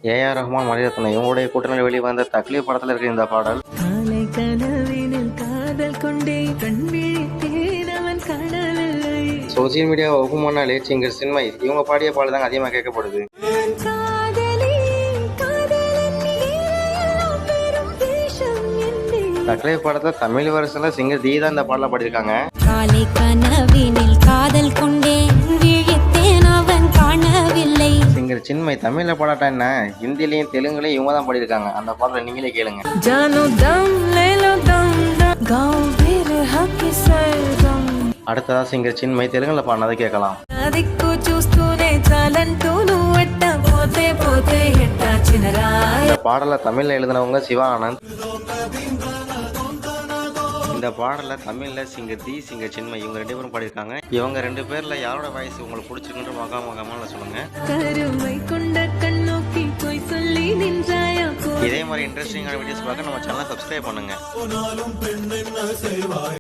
AR Rahman, Mani Ratnam இவங்களுடைய கூட்டணியில் வெளிவந்த தக்லீஃப் படத்தில் இருக்கிற இந்த பாடல் காலை கனவினில் காதல் கொண்டே கண் விழித்தேன் அவன் காணவில்லை. சோசியல் மீடியா ஒகுமனாலே சிங்கர் சின்மை இவங்க பாடிய பாடல் தாங்க அதிகமாக கேட்கப்படுது. நான் காதலி காதலன் நீரெல்லாம் பெரும் தேசம் என்றே. தக்லீஃப் படத்தில் தமிழ் வருஷத்தில் சிங்கர் தீ தான் இந்த பாடலை பாடியிருக்காங்க. காலை கனவினில் காதல் கொண்டேன் விழித்தேன் அவன் காணவில்லை. சிங்கர் சின்மை தமிழில் பாடாட்டா என்ன, ஹிந்திலையும் தெலுங்குலையும் இவங்க தான் பாடியிருக்காங்க. அந்த பாடலை நீங்களே கேளுங்க. जानो दम ले लो दम गाँव बिरहा की सरगम அடுத்ததாக சிங்கர் சின்மை தெலுங்குல பாடினதை கேட்கலாம். దిక్కు చూస్తూనే చాలంటూ నువ్వెట్ట పోతే పోతే ఎట్ట చినరాయ. இந்த பாடலை தமிழில் எழுதினவங்க சிவா ஆனந்த். இந்த பாடலில் தமிழில் சிங்கர் தி, சிங்கர் சின்மை இவங்க 2 பேரும் பாடியிருக்காங்க. இவங்க 2 பேரில் யாரோட வாய்ஸ் உங்களுக்கு பிடிச்சிருக்குன்ற மகாமகமான சொல்லுங்கள். கருமை கொண்ட கண்ணோக்கி போய் சொல்லி நின்றாயா. இதே மாதிரி இன்ட்ரெஸ்டிங்கான வீடியோஸ் பார்க்க நம்ம சேனலை சப்ஸ்கிரைப் பண்ணுங்கள்.